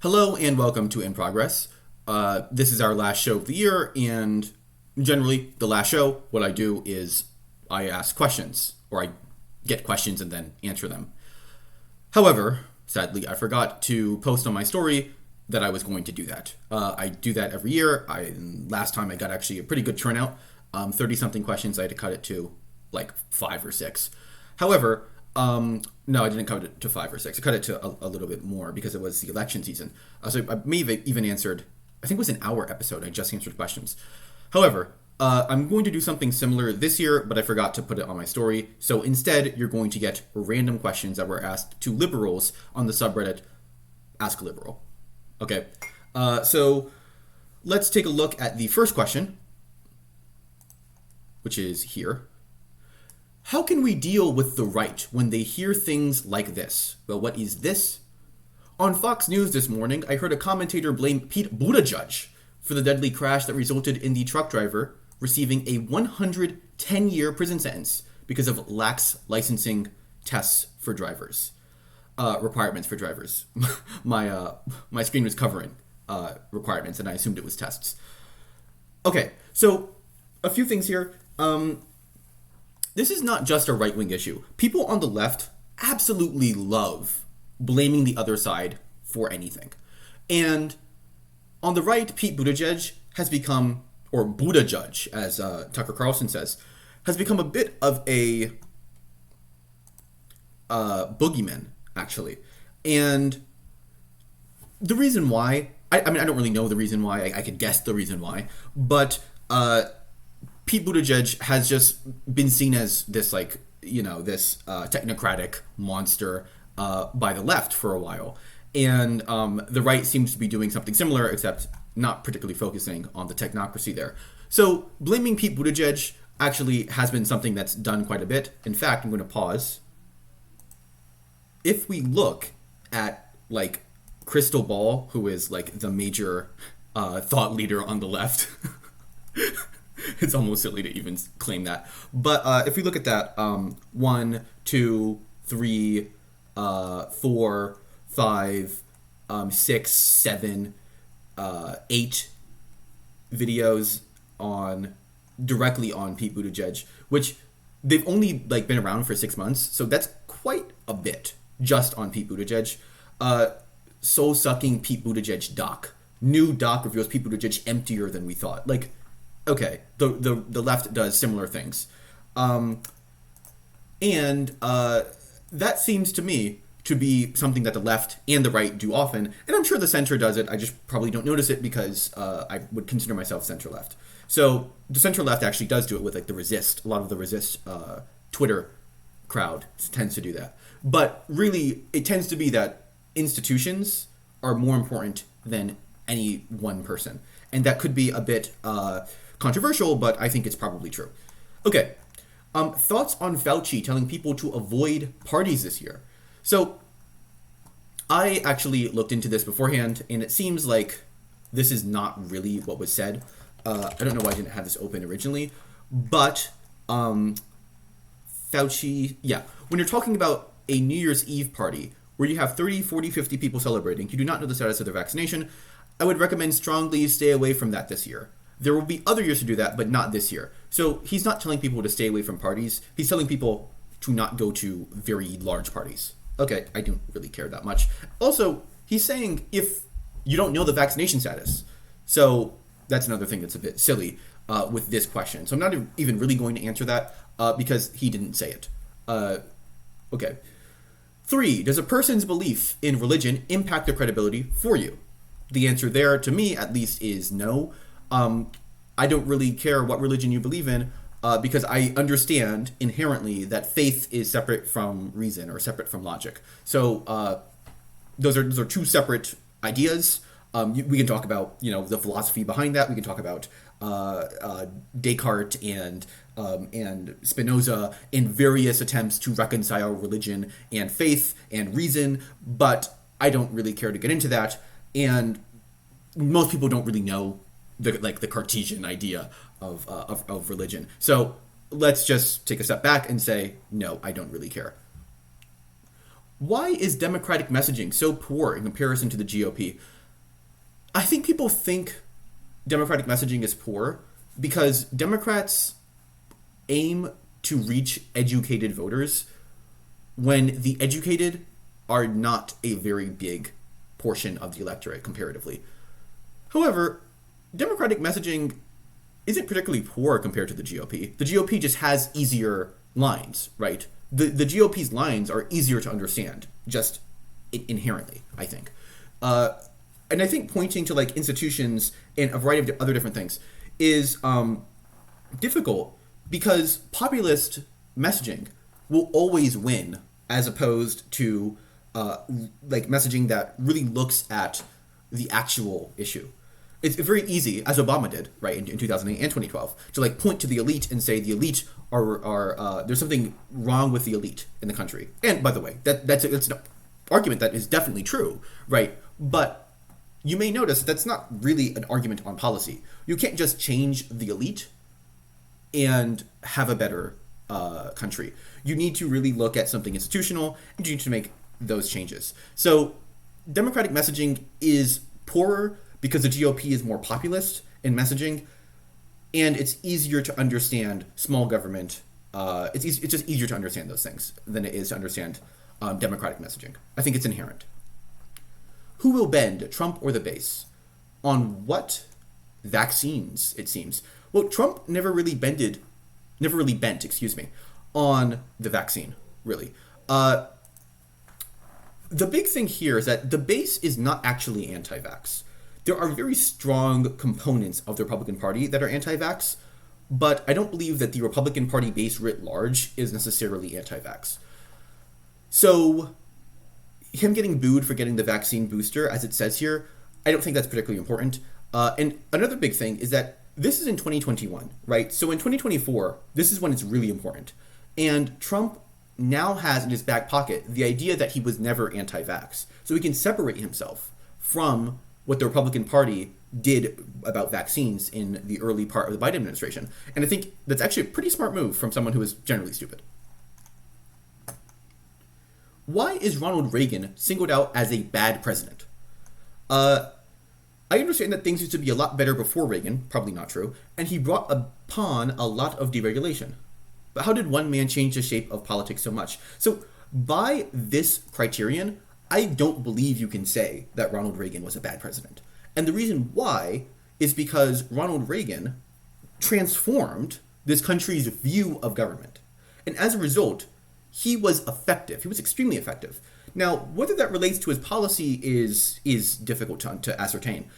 Hello and welcome to In Progress. This is our last show of the year, and generally, the last show, what I do is I ask questions, or I get questions and then answer them. However, sadly, I forgot to post on my story that I was going to do that. I do that every year. Last time I got actually a pretty good turnout, 30-something questions. I had to cut it to like 5 or 6. However, no, I didn't cut it to 5 or 6. I cut it to a little bit more because it was the election season. So I may have even answered, I think it was an hour episode. I just answered questions. However, I'm going to do something similar this year, but I forgot to put it on my story. So instead, you're going to get random questions that were asked to liberals on the subreddit AskALiberal. Okay, so let's take a look at the first question, which is here. How can we deal with the right when they hear things like this? Well, what is this? On Fox News this morning, I heard a commentator blame Pete Buttigieg for the deadly crash that resulted in the truck driver receiving a 110-year prison sentence because of lax licensing tests for drivers. Requirements for drivers. My screen was covering requirements, and I assumed it was tests. Okay, so a few things here. This is not just a right-wing issue. People on the left absolutely love blaming the other side for anything. And on the right, Pete Buttigieg has become, or Buttigieg, as Tucker Carlson says, has become a bit of a boogeyman, actually. And the reason why, I mean, I don't really know the reason why. I could guess the reason why. But Pete Buttigieg has just been seen as this, this technocratic monster by the left for a while. And the right seems to be doing something similar, except not particularly focusing on the technocracy there. So blaming Pete Buttigieg actually has been something that's done quite a bit. In fact, I'm going to pause. If we look at, Crystal Ball, who is, the major thought leader on the left... It's almost silly to even claim that. But if we look at that, 1, 2, 3, 4, 5, 6, 7, 8 videos directly on Pete Buttigieg, which they've only been around for 6 months, so that's quite a bit just on Pete Buttigieg. Soul-sucking Pete Buttigieg doc. New doc reveals Pete Buttigieg emptier than we thought. Okay, the left does similar things. And that seems to me to be something that the left and the right do often. And I'm sure the center does it. I just probably don't notice it because I would consider myself center-left. So the center-left actually does do it with the Resist. A lot of the Resist Twitter crowd tends to do that. But really, it tends to be that institutions are more important than any one person. And that could be a bit... controversial, but I think it's probably true. Okay, thoughts on Fauci telling people to avoid parties this year? So, I actually looked into this beforehand, and it seems like this is not really what was said. I don't know why I didn't have this open originally, but Fauci, when you're talking about a New Year's Eve party where you have 30, 40, 50 people celebrating, you do not know the status of their vaccination, I would recommend strongly stay away from that this year. There will be other years to do that, but not this year. So he's not telling people to stay away from parties. He's telling people to not go to very large parties. Okay, I don't really care that much. Also, he's saying if you don't know the vaccination status. So that's another thing that's a bit silly with this question. So I'm not even really going to answer that because he didn't say it. Okay. 3, does a person's belief in religion impact their credibility for you? The answer there, to me at least, is no. I don't really care what religion you believe in because I understand inherently that faith is separate from reason or separate from logic. So those are two separate ideas. We can talk about the philosophy behind that. We can talk about Descartes and Spinoza in various attempts to reconcile religion and faith and reason, but I don't really care to get into that. And most people don't really know the Cartesian idea of religion. So let's just take a step back and say, no, I don't really care. Why is Democratic messaging so poor in comparison to the GOP? I think people think Democratic messaging is poor because Democrats aim to reach educated voters when the educated are not a very big portion of the electorate comparatively. However, Democratic messaging isn't particularly poor compared to the GOP. The GOP just has easier lines, right? The GOP's lines are easier to understand, just inherently, I think. And I think pointing to like institutions and a variety of other different things is difficult because populist messaging will always win as opposed to like messaging that really looks at the actual issue. It's very easy, as Obama did, right, in 2008 and 2012, to like point to the elite and say the elite are there's something wrong with the elite in the country. And by the way, that's an argument that is definitely true, right? But you may notice that's not really an argument on policy. You can't just change the elite and have a better country. You need to really look at something institutional, and you need to make those changes. So Democratic messaging is poorer because the GOP is more populist in messaging, and it's easier to understand small government. It's just easier to understand those things than it is to understand Democratic messaging. I think it's inherent. Who will bend, Trump or the base? On what vaccines, it seems? Well, Trump never really bent, on the vaccine, really. The big thing here is that the base is not actually anti-vax. There are very strong components of the Republican Party that are anti-vax, but I don't believe that the Republican Party base writ large is necessarily anti-vax. So him getting booed for getting the vaccine booster, as it says here, I don't think that's particularly important. And another big thing is that this is in 2021, right? So in 2024, this is when it's really important. And Trump now has in his back pocket the idea that he was never anti-vax. So he can separate himself from what the Republican Party did about vaccines in the early part of the Biden administration. And I think that's actually a pretty smart move from someone who is generally stupid. Why is Ronald Reagan singled out as a bad president? I understand that things used to be a lot better before Reagan, probably not true, and he brought upon a lot of deregulation. But how did one man change the shape of politics so much? So by this criterion, I don't believe you can say that Ronald Reagan was a bad president. And the reason why is because Ronald Reagan transformed this country's view of government. And as a result, he was effective. He was extremely effective. Now, whether that relates to his policy is difficult to ascertain.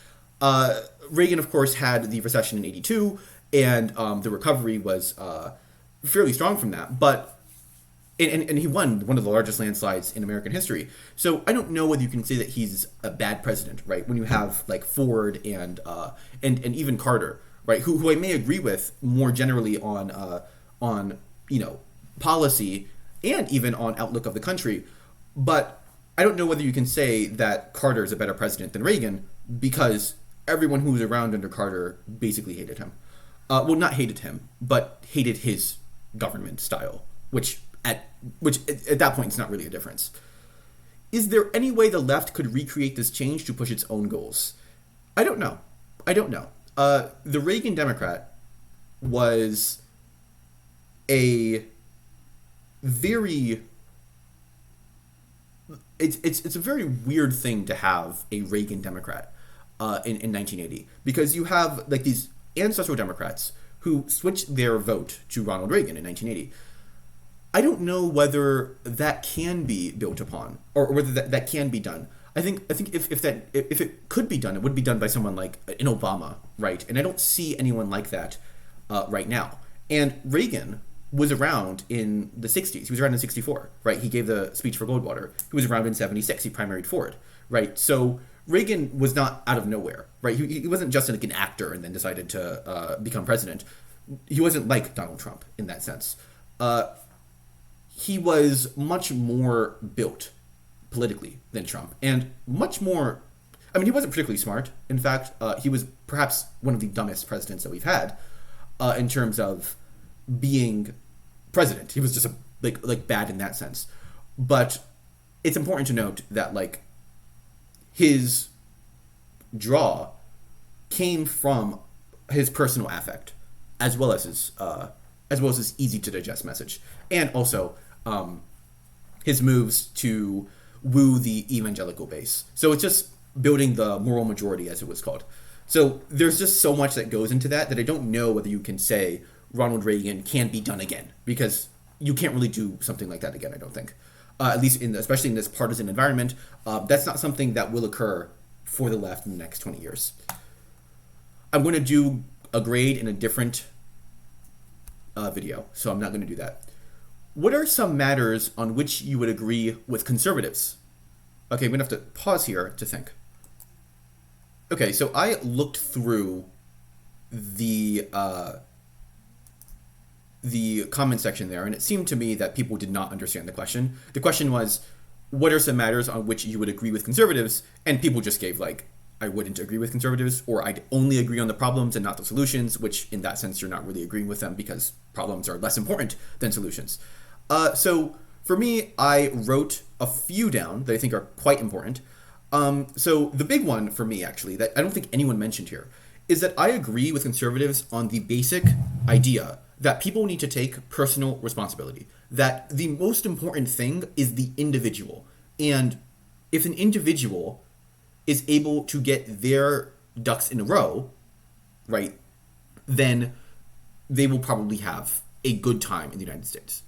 Reagan, of course, had the recession in '82, and the recovery was fairly strong from that. But and he won one of the largest landslides in American history. So I don't know whether you can say that he's a bad president, right? When you have like Ford and even Carter, right? Who I may agree with more generally on policy and even on outlook of the country, but I don't know whether you can say that Carter is a better president than Reagan because everyone who was around under Carter basically hated him. Well, not hated him, but hated his government style, which at that point is not really a difference. Is there any way the left could recreate this change to push its own goals? I don't know. The Reagan Democrat was a very it's a very weird thing to have a Reagan Democrat in 1980 because you have like these ancestral Democrats who switched their vote to Ronald Reagan in 1980. I don't know whether that can be built upon or whether that can be done. I think if it could be done, it would be done by someone like an Obama, right? And I don't see anyone like that right now. And Reagan was around in the 60s. He was around in 64, right? He gave the speech for Goldwater. He was around in 76. He primaried Ford, right? So Reagan was not out of nowhere, right? He wasn't just like an actor and then decided to become president. He wasn't like Donald Trump in that sense. He was much more built politically than Trump and much more, I mean, he wasn't particularly smart. In fact, he was perhaps one of the dumbest presidents that we've had in terms of being president. He was just like bad in that sense. But it's important to note that like his draw came from his personal affect, as well as his easy to digest message, and also his moves to woo the evangelical base. So it's just building the moral majority, as it was called. So there's just so much that goes into that I don't know whether you can say Ronald Reagan can be done again, because you can't really do something like that again, I don't think. At least especially in this partisan environment, that's not something that will occur for the left in the next 20 years. I'm going to do a grade in a different video, so I'm not going to do that. What are some matters on which you would agree with conservatives? Okay, I'm going to have to pause here to think. Okay, so I looked through the comment section there, and it seemed to me that people did not understand the question. The question was, what are some matters on which you would agree with conservatives? And people just gave like, I wouldn't agree with conservatives, or I'd only agree on the problems and not the solutions, which in that sense, you're not really agreeing with them because problems are less important than solutions. So for me, I wrote a few down that I think are quite important. So the big one for me, actually, that I don't think anyone mentioned here, is that I agree with conservatives on the basic idea that people need to take personal responsibility, that the most important thing is the individual. And if an individual is able to get their ducks in a row, right, then they will probably have a good time in the United States.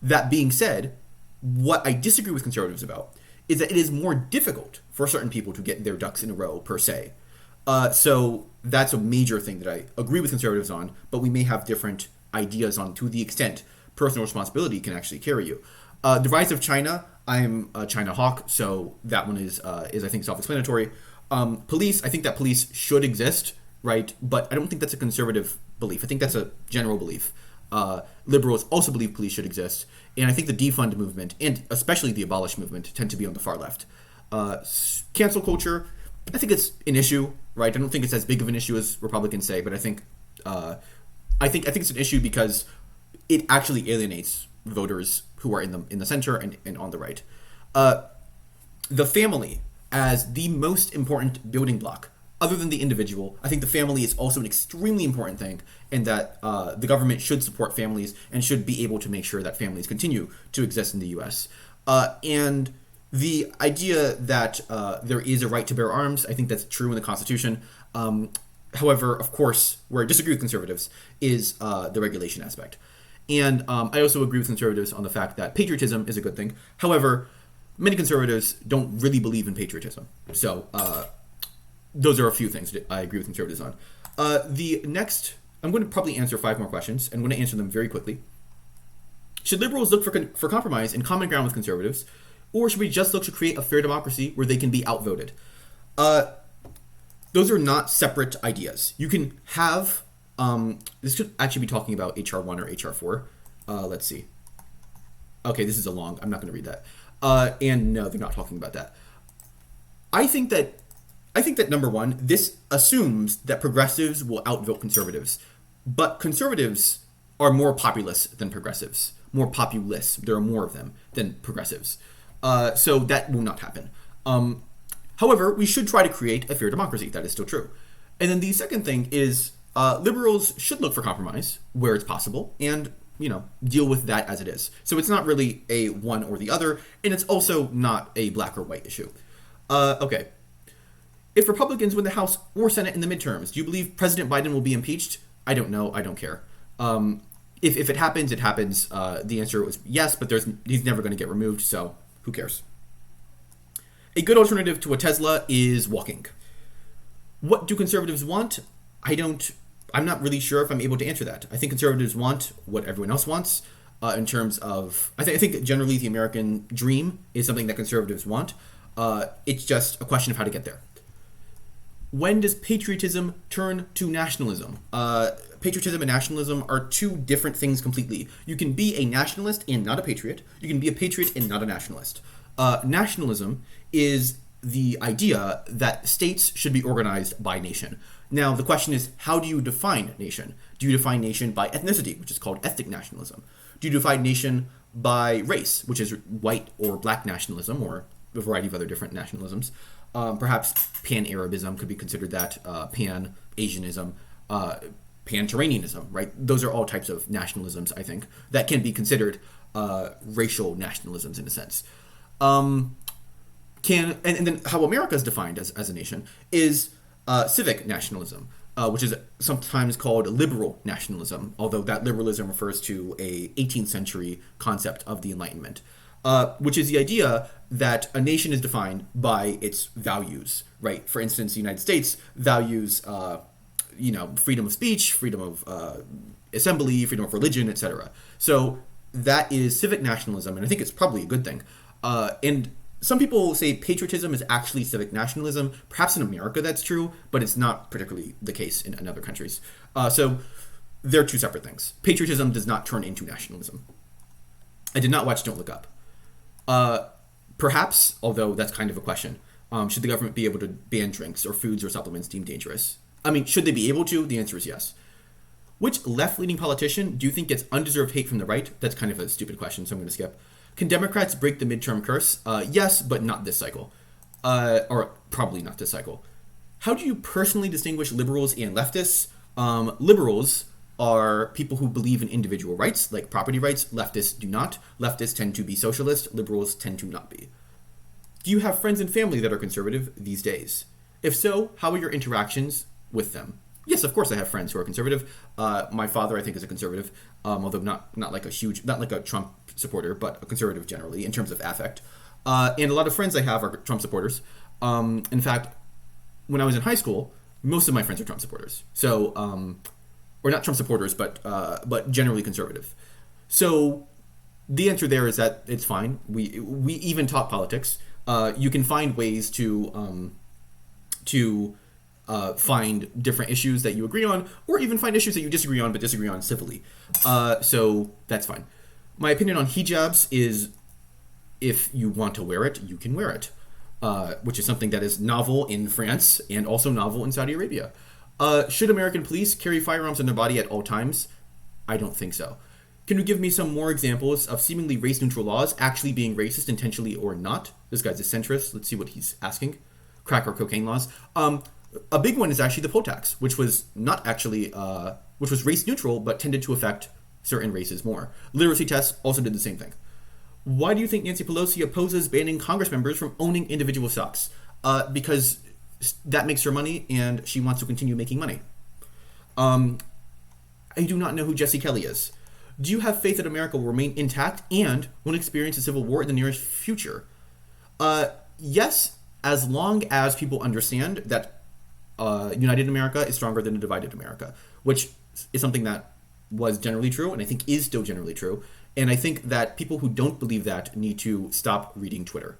That being said, what I disagree with conservatives about is that it is more difficult for certain people to get their ducks in a row, per se. So that's a major thing that I agree with conservatives on, but we may have different ideas on to the extent personal responsibility can actually carry you. The rise of China, I'm a China hawk, so that one is I think self-explanatory. Police, I think that police should exist, right? But I don't think that's a conservative belief. I think that's a general belief. Liberals also believe police should exist, and I think the defund movement and especially the abolish movement tend to be on the far left. Cancel culture, I think it's an issue, right? I don't think it's as big of an issue as Republicans say, but I think it's an issue because it actually alienates voters who are in the center and on the right. The family as the most important building block, other than the individual. I think the family is also an extremely important thing, and that the government should support families and should be able to make sure that families continue to exist in the U.S. And the idea that there is a right to bear arms, I think that's true in the Constitution. However, of course, where I disagree with conservatives is the regulation aspect. And I also agree with conservatives on the fact that patriotism is a good thing. However, many conservatives don't really believe in patriotism. So those are a few things that I agree with conservatives on. The next, I'm going to probably answer 5 more questions. I'm going to answer them very quickly. Should liberals look for compromise and common ground with conservatives, or should we just look to create a fair democracy where they can be outvoted? Those are not separate ideas. You can have, this could actually be talking about HR 1 or HR 4. Let's see. Okay, this is a long, I'm not going to read that. And no, they're not talking about that. I think that number one, this assumes that progressives will outvote conservatives, but conservatives are more populist than progressives. More populist. There are more of them than progressives. So that will not happen. However, we should try to create a fair democracy. That is still true. And then the second thing is liberals should look for compromise where it's possible and, deal with that as it is. So it's not really a one or the other, and it's also not a black or white issue. Okay. If Republicans win the House or Senate in the midterms, do you believe President Biden will be impeached? I don't know. I don't care. If it happens, it happens. The answer was yes, but he's never going to get removed, so who cares? A good alternative to a Tesla is walking. What do conservatives want? I'm not really sure if I'm able to answer that. I think conservatives want what everyone else wants in terms of, I think generally the American dream is something that conservatives want. It's just a question of how to get there. When does patriotism turn to nationalism? Patriotism and nationalism are two different things completely. You can be a nationalist and not a patriot. You can be a patriot and not a nationalist. Nationalism is the idea that states should be organized by nation. Now, the question is, how do you define nation? Do you define nation by ethnicity, which is called ethnic nationalism? Do you define nation by race, which is white or black nationalism, or a variety of other different nationalisms. Perhaps pan-Arabism could be considered that, pan-Asianism, pan-Turanianism, right? Those are all types of nationalisms, I think, that can be considered racial nationalisms in a sense. And then how America is defined as a nation is civic nationalism, which is sometimes called liberal nationalism, although that liberalism refers to a 18th century concept of the Enlightenment, which is the idea that a nation is defined by its values, right? For instance, the United States values, freedom of speech, freedom of assembly, freedom of religion, etc. So that is civic nationalism, and I think it's probably a good thing. And some people say patriotism is actually civic nationalism. Perhaps in America that's true, but it's not particularly the case in other countries. So they're two separate things. Patriotism does not turn into nationalism. I did not watch Don't Look Up. Perhaps, although that's kind of a question, should the government be able to ban drinks or foods or supplements deemed dangerous? I mean, should they be able to? The answer is yes. Which left-leaning politician do you think gets undeserved hate from the right? That's kind of a stupid question, so I'm going to skip. Can Democrats break the midterm curse? Yes, but not this cycle. Or probably not this cycle. How do you personally distinguish liberals and leftists? Liberals are people who believe in individual rights, like property rights. Leftists do not. Leftists tend to be socialist. Liberals tend to not be. Do you have friends and family that are conservative these days? If so, how are your interactions with them? Yes, of course I have friends who are conservative. My father, I think, is a conservative, although not like a Trump supporter, but a conservative generally in terms of affect. And a lot of friends I have are Trump supporters. In fact, when I was in high school, most of my friends are Trump supporters. So, or not Trump supporters, but generally conservative. So the answer there is that it's fine. We even talk politics. You can find ways to find different issues that you agree on, or even find issues that you disagree on, but disagree on civilly. So that's fine. My opinion on hijabs is, if you want to wear it, you can wear it, which is something that is novel in France and also novel in Saudi Arabia. Should American police carry firearms on their body at all times? I don't think so. Can you give me some more examples of seemingly race-neutral laws actually being racist intentionally or not? This guy's a centrist. Let's see what he's asking. Crack or cocaine laws. A big one is actually the poll tax, which was not actually, which was race neutral, but tended to affect certain races more. Literacy tests also did the same thing. Why do you think Nancy Pelosi opposes banning Congress members from owning individual stocks? Because that makes her money, and she wants to continue making money. I do not know who Jesse Kelly is. Do you have faith that America will remain intact and won't experience a civil war in the nearest future? Yes, as long as people understand that united America is stronger than a divided America, which is something that was generally true and I think is still generally true. And I think that people who don't believe that need to stop reading Twitter.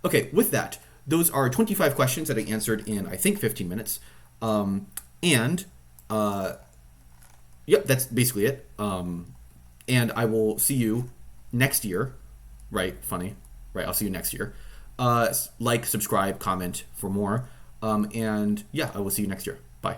Okay, with that, those are 25 questions that I answered in, I think, 15 minutes. Yep, that's basically it. And I will see you next year. Right, funny. Right, I'll see you next year. Like, subscribe, comment for more. And yeah, I will see you next year. Bye.